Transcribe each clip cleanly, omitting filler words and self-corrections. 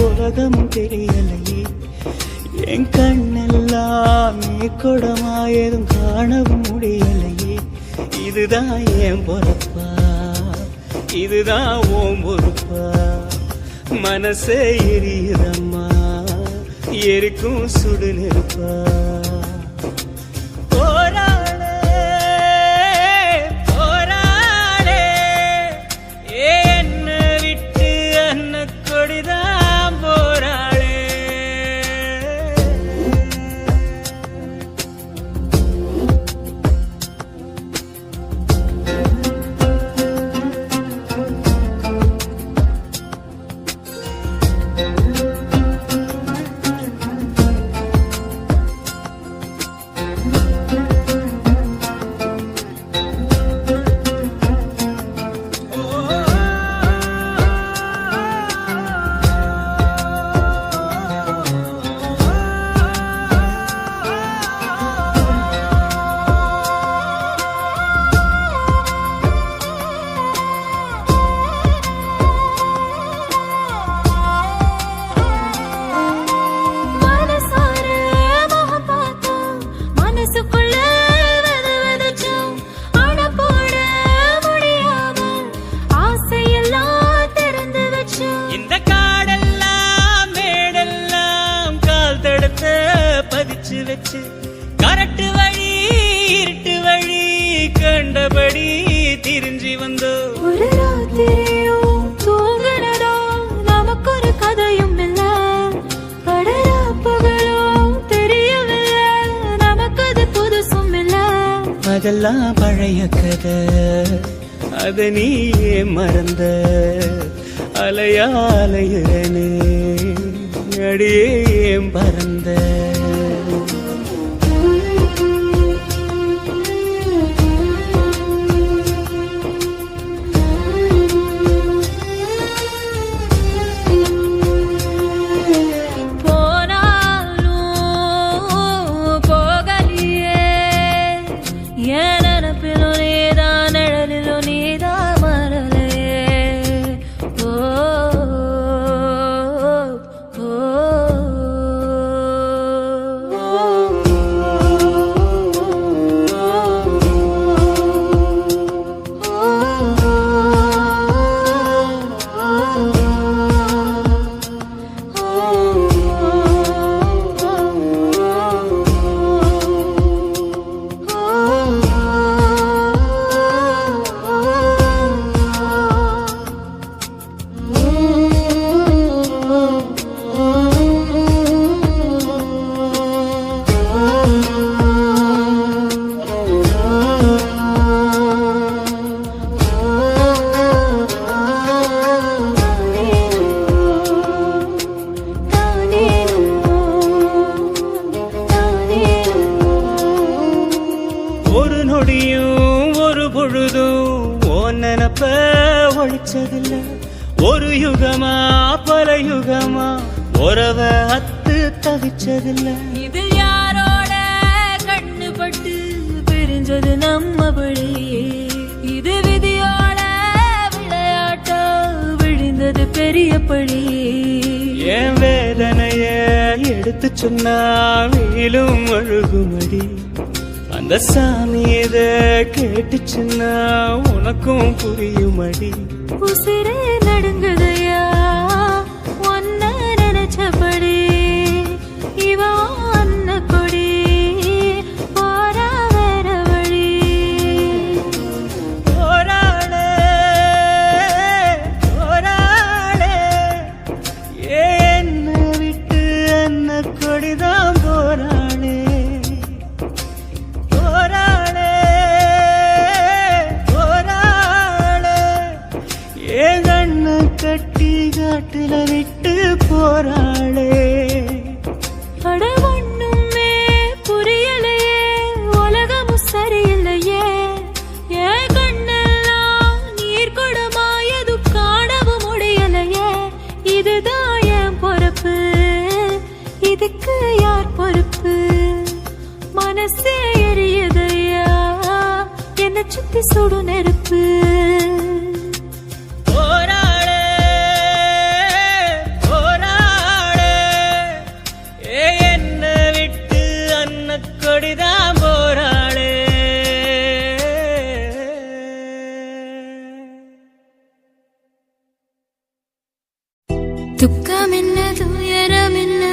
உலகம் தெரியலையே என் கண்ணெல்லாம் நீ கொடமாயதும் காணவும் முடியலையே இதுதான் என் பொறுப்பா இதுதான் ஓம் பொறுப்பா மனசே எரியுதம்மா எரிக்கும் சுடு நெருப்பா கரட்டு வழி இருட்டு வழி கண்டபடி திரிஞ்சி வந்தோ ஒரு ராத்திரியும் தூங்குறதோ நமக்கு ஒரு கதையும் இல்ல கடலா பகலும் தெரியவில்லை நமக்கு அது புதுசும் இல்ல அதெல்லாம் பழைய கதை அத நீயே மறந்த அலையா அலையுறனே அடியே பறந்த ஒரு பொழுதும் நினப்ப ஒழிச்சதில்ல ஒரு யுகமா பல யுகமா உறவ அத்து தவிச்சதில்ல இது யாரோட கண்ணு பட்டு பிரிஞ்சது நம்ம படி இது விதியோட விளையாட்டா விழுந்தது பெரிய படி என் வேதனைய எடுத்து சொன்னா வீலும் அழுகுமடி அந்த சாமி இத கேட்டுச்சுன்னா உனக்கும் புரியுமடி உசிரே நடுங்குதையா ஒன்ன நினைச்சபடி இவ அன்ன கொடி போரா வேற வழி போராளே போராளே என்ன விட்டு அன்ன கொடிதான் போராளே கட்டி காட்டுல விட்டு போராளே அட ஒண்ணுமே புரியலையே உலகமும் சரியில்லையே என் கண்ணெல்லாம் நீர் கொடமாயது காணவும் முடியலையே இதுதான் என் பொறுப்பு இதுக்கு யார் பொறுப்பு மனசே எரியுதையா என்ன சுத்தி சுடு நெருப்பு என்ன துயரம் என்ன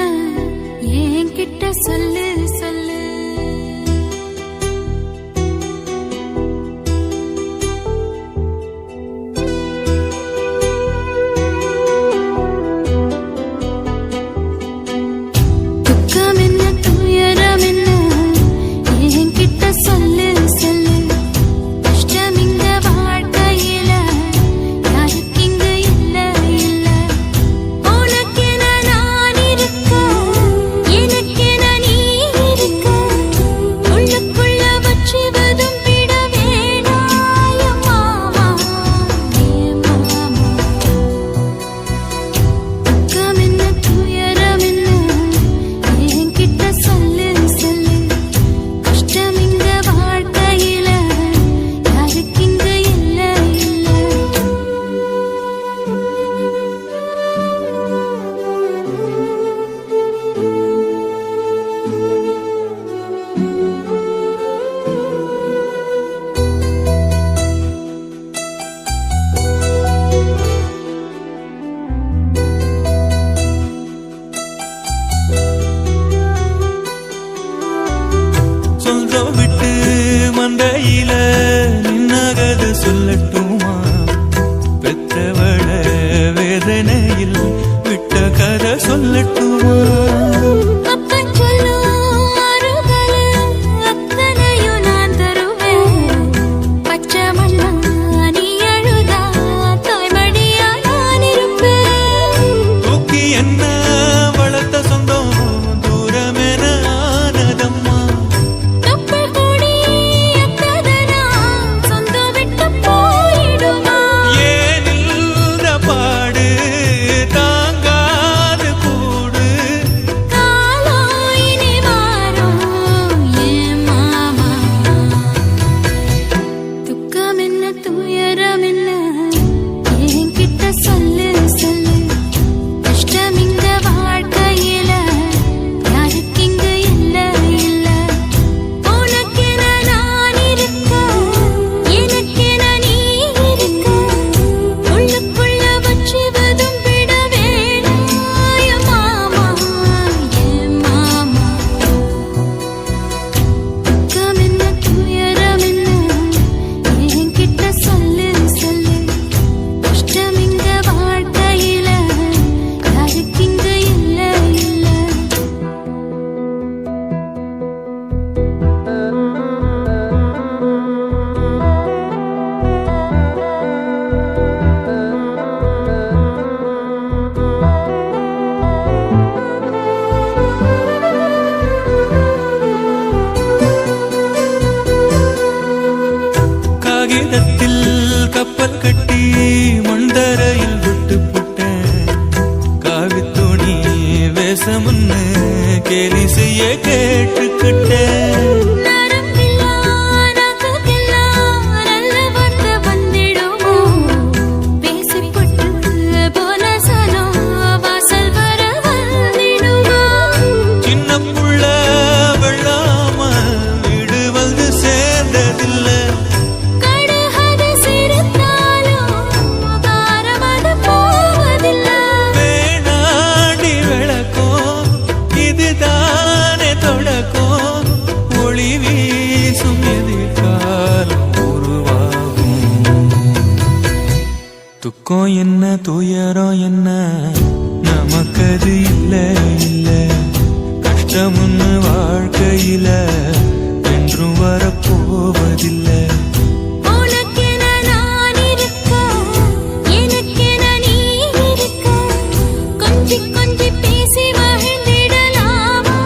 என்கிட்ட சொல்லு சொல்லு. துக்கம் என்ன துயரம் என்ன என்கிட்ட சொல்லு சொல்லு. கஷ்டம் இங்க வாழ்க்கையில யாருக்கு இங்க இல்ல இல்ல. உனக்கென நான் இருக்க எனக்கென நீ இருக்க. உள்ளுக்குள்ள வச்சுவதும் விட வேணாய மாமா ஏ மாமா. துக்கம் என்ன துயரம் என்ன என்கிட்ட சொல்லு சொல்லு. கஷ்டம் இங்க வாழ்க்கையில யாருக்கு இங்க இல்ல இல்ல. சொந்தம் விட்டு மந்தையில நின்னகத சொல்லட்டுமா? பெத்தவள வேதனையில் விட்ட கதை சொல்லட்டுமா? அப்பன் சொல்லும் ஆறுகளு அத்தனையும் நான் தருவேன். பச்சை மண்ணா நீ அழுதா தாய்மடியா நான் இருப்பேன். தூக்கி என்ன வளர்த்த சொந்தம் தூரமென ஆனதம்மா. தொப்புள் கொடி அத்ததனா சொந்தம் விட்டு போயிடுமா? ஏன் இந்த பாடு தாங்காது கூடு. காலம் இனி மாறும் ஏன் மாமா. துக்கம் என்ன துயரம் என்ன என்கிட்ட சொல்லு சொல்லு. கஷ்டம் இங்க வாழ்க்கையில யாருக்கு இங்க இல்ல இல்ல. உனக்கென நான் இருக்க எனக்கென நீ இருக்க. உள்ளுக்குள்ள வச்சுவதும் விட வேணாய மாமா ஏ மாமா. துக்கம் என்ன துயரம் என்ன என்கிட்ட சொல்லு சொல்லு. கஷ்டம் இங்க வாழ்க்கையில யாருக்கு இங்க இல்ல இல்ல. காகிதத்தில் கப்பல் கட்டி மண்டரையில் விட்டு புட்டேன். காவித்துணி வேஷமுன்னு கேலி செய்ய கேட்டுக்கிட்டேன். நரம்பில்லா நகைக்கெல்லாம் நல்ல வார்த்தை வந்திடுமோ? பேசிப்பட்டு போன சனம் வாசல் வர வந்திடுமோ? சின்ன புள்ள வெள்ளாம வீடு வந்து சேர்ந்ததில்ல. கடுகது சிரித்தாலும் காரமது போவதில்லை. வேணாண்டி விளக்கம் இதுதானே தொடக்கம். ஒளி வீசும் எதிர்காலம் உருவாகும். துக்கம் என்ன துயரம் என்ன நமக்கது இல்ல இல்ல. கஷ்டம்னு வாழ்க்கையில என்றும் வரப்போவதில்லை. உனக்கென நான் இருக்க எனக்கென நீ இருக்க. கொஞ்சி கொஞ்சி பேசி மகிழ்ந்திடலாமா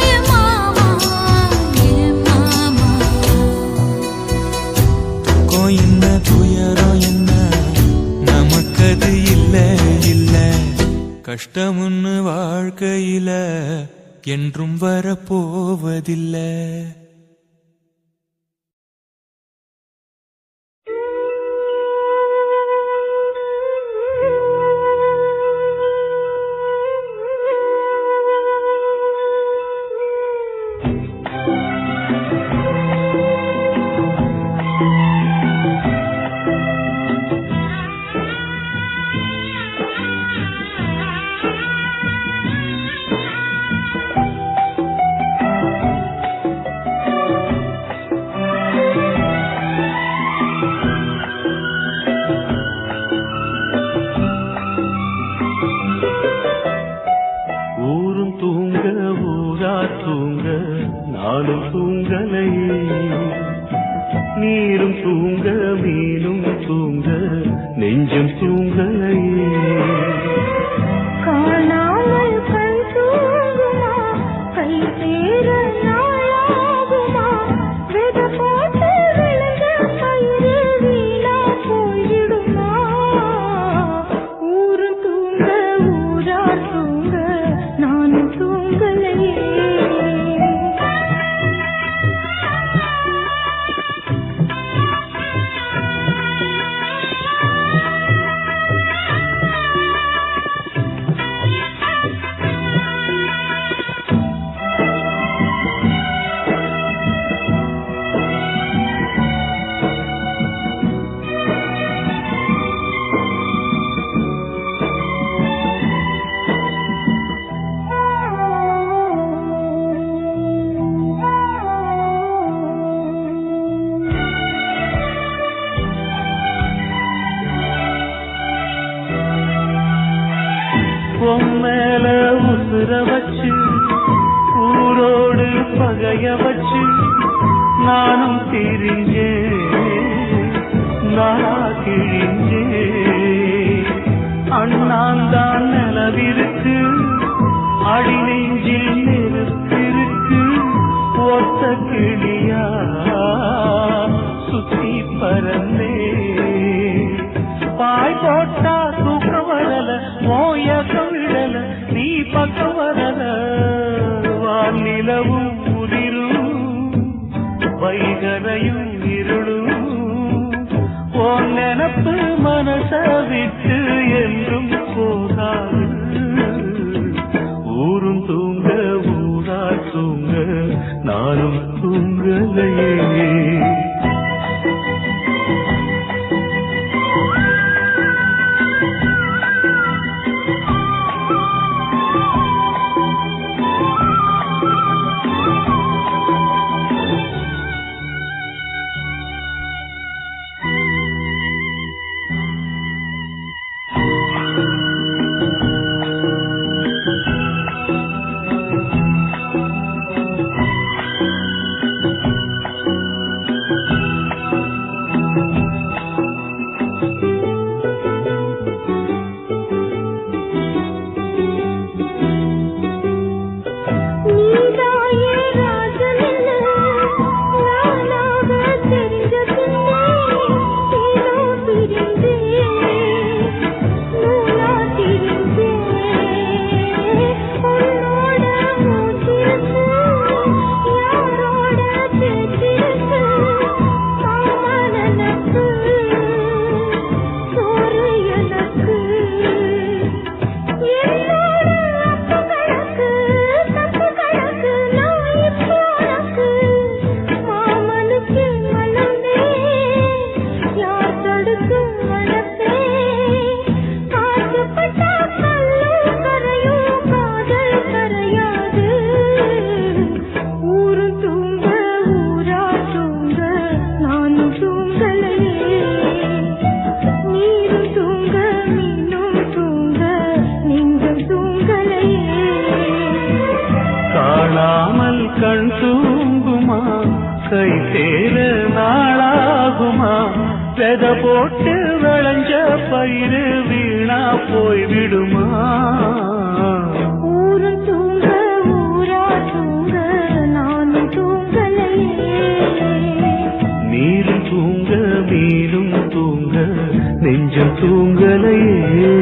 ஏ மாமா ஏ மாமா. துக்கம் என்ன துயரம் என்ன நமக்கது இல்ல இல்ல. கஷ்டம்னு வாழ்க்கையில என்றும் வரப்போவதில்லை. மேல உசுர வச்சு ஊரோடு பகைய வச்சு நானும் திரிஞ்சே நானா கிழிஞ்சே அண்ணாந்தான் நிலவிருக்கு அடி நெஞ்சில் நெருப்பிருக்கு ஒத்த கிளியா சுத்தி பறந்தே பாய் போட்டா தூக்கம் வரல மோயக்கம் விடல நீ பக்கம் வரல வானிலவும் உதிரும் வைகரையும் இருளும் உன் நினப்பு மனச விட்டு என்றும் போகாது ஊரும் தூங்க ஊரா தூங்க நானும் தூங்கலையே வெத போட்டு விளைஞ்ச பயிறு வீணா போய் விடுமா ஊரும் தூங்க ஊரா தூங்க நானும் தூங்கலையே நீரும் தூங்க மீனும் தூங்க நெஞ்சம் தூங்கலையே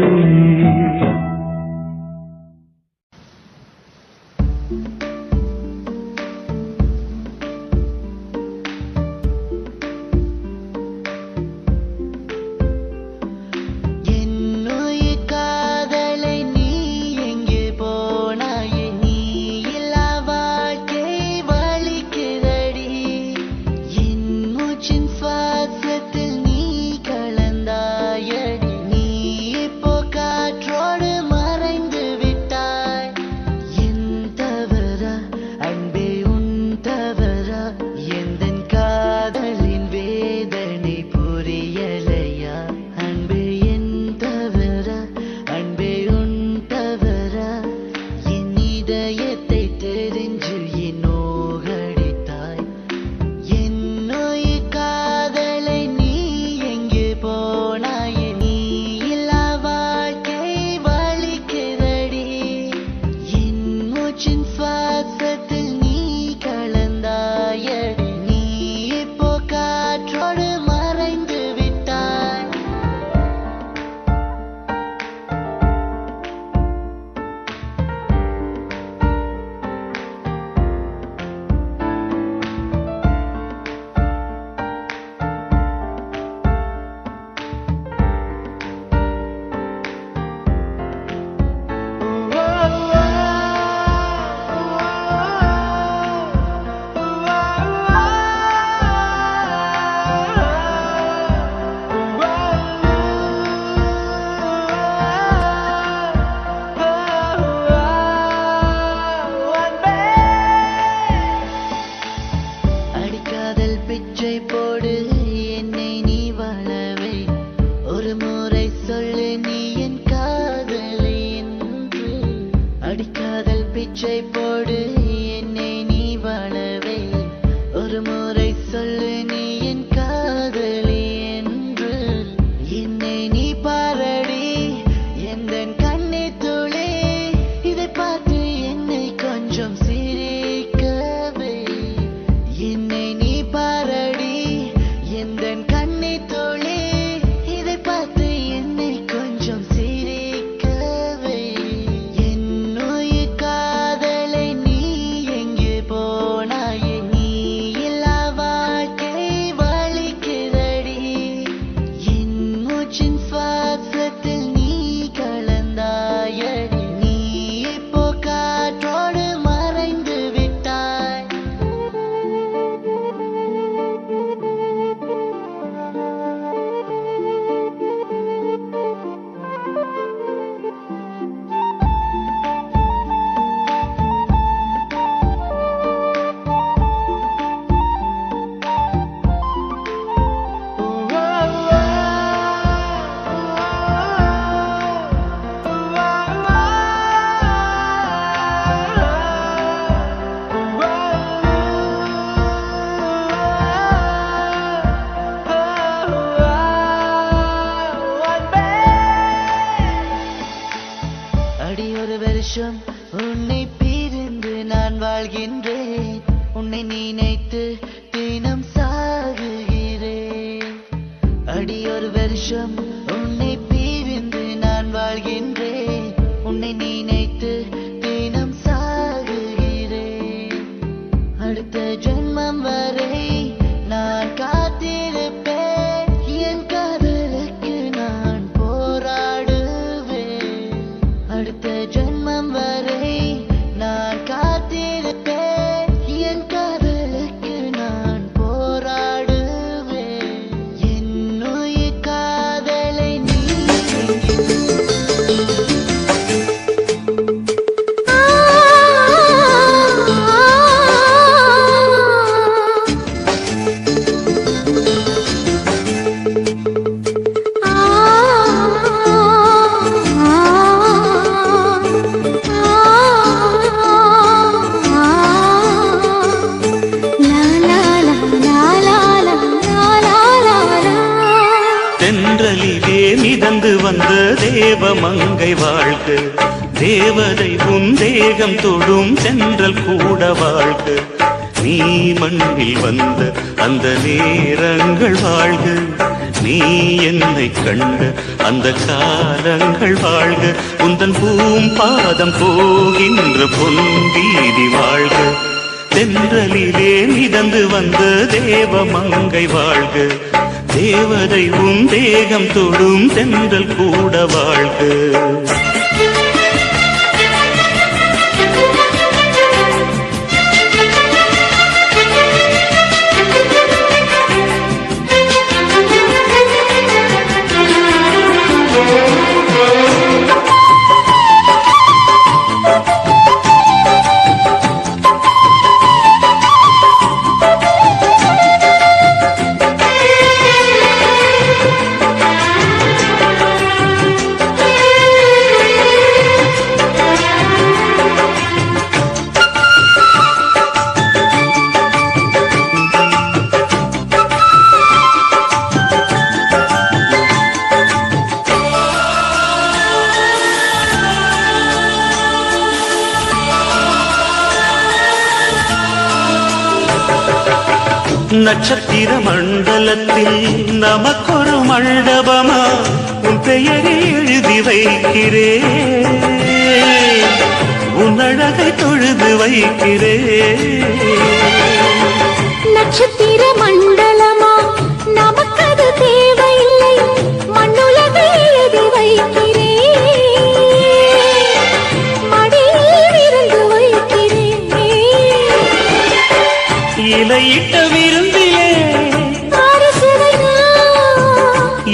அடிக்காதல் பிச்சை போடு என்னை நீ வாழவே ஒரு முறை சொல்லு நீ என் காதலி என்று என்னை நீ பாரடி எந்த கண்ணை துளி இதை பார்த்து என்னை கொஞ்சம் சிரிக்கவே என்னை நீ பாரடி எந்த கண்ணை துளி இதை பார்த்து என்னை கொஞ்சம் சிரிக்கவே என்னுயிர் காதலை நீ எங்கே போனாயே நீ இல்லா வாழ்க்கை வலிக்கிறடி என் மூச்சின் சுவாசத்தில் நீ கலந்தாயடி நீ இப்போ காற்றோடு மறைந்து விட்டாய் அடி ஒரு வருஷம் உன்னை பிரிந்து நான் வாழ்கின்றேன் உன்னை நினைத்து தினம் சாகுகிறேன் அடி ஒரு வருஷம் உன்னை பிரிந்து நான் வாழ்கின்றேன் உன்னை நினைத்து தினம் சாகுகிறேன் அடுத்த ஜென்மம் வரை நான் காத்திருப்பேன் என் காதலுக்கு நான் போராடுவேன் அடுத்த ஜென்மம் வரை நான் காத்திருப்பேன் என் காதலுக்கு நான் போராடுவேன் என்னுயிர் காதலை நீ தென்றலிலே மிதந்து வந்த தேவமங்கை வாழ்க தேவதை உன் தேகம் தொடும் தென்றல் கூட வாழ்க நீ மண்ணில் வந்த அந்த நேரங்கள் வாழ்க நீ என்னை கண்ட அந்த காலங்கள் வாழ்க உந்தன் பூம்பாதம் போகின்ற பொன்வீதி வாழ்க தென்றலிலே மிதந்து வந்த தேவமங்கை வாழ்க தேவதை உன் தேகம் தொடும் தென்றல் கூட வாழ்க நட்சத்திர மண்டலத்தில் நமக்கொரு மண்டபமா உன் பெயரை எழுதி வைக்கிறேன் உன் அழகை தொழுது வைக்கிறேன் நட்சத்திர மண்டலமா நமக்கது தேவையில்லை மண்ணுலகை எழுதி வைக்கிறேன் மடியில் இருந்து வைக்கிறேன் இலையிட்ட விருந்திலே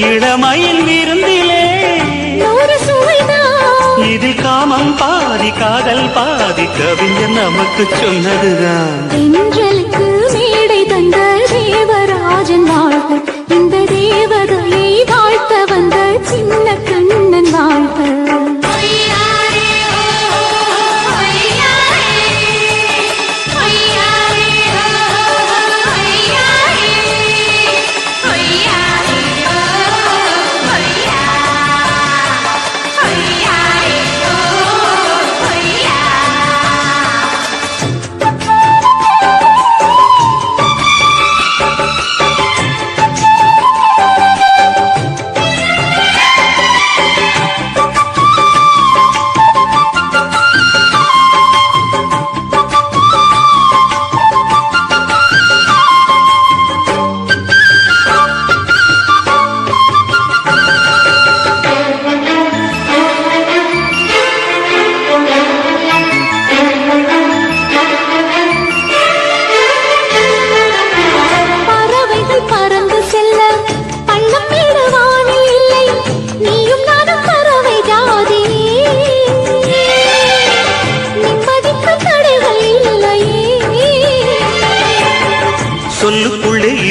இளமையில் விருந்திலே இதில் காமம் பாதி காதல் பாதி கவிஞர் நமக்கு சொன்னதுதான் தென்றலுக்கு மேடை தந்த தேவராஜன் வாழ்க இந்த தேவதையை வாழ்த்த வந்த சின்ன கண்ணன் வாழ்க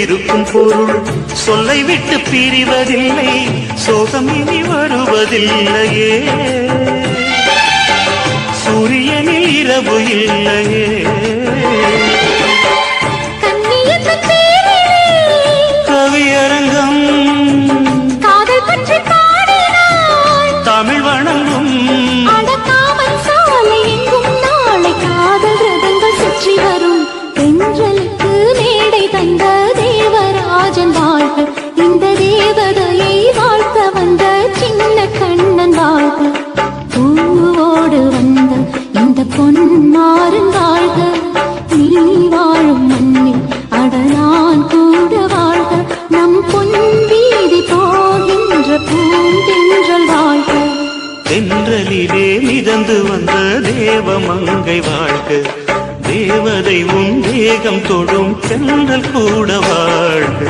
இருக்கும் பொருள் சொல்லை விட்டு பிரிவதில்லை சோகம் இனி வருவதில்லையே சூரியனில் இரவு இல்லையே கண்ணியத்தின் பேரிலே கவியரங்கம் காதல் பற்றி பாடினாள் தமிழ் வணங்கும் அடக்காமல் சாலை எங்கும் நாளை காதல் ரதங்கள் சுற்றி வரும் தென்றலுக்கு மேடை தந்த தேவராஜன் வாழ்க இந்த தேவதையை வாழ்த்த வந்த சின்ன கண்ணன் வாழ்க பூவோடு வந்த இந்த பொன்மாறன் வாழ்க நீ வாழும் மண்ணில் அடலான் கூட வாழ்க நம் பொன் வீதி போகின்ற பூந்தென்றல் வாழ்க தென்றலிலே மிதந்து வந்த தேவமங்கை வாழ்க தேவதை உன் வேகம் தொடும் தென்றல் கூட வாழ்க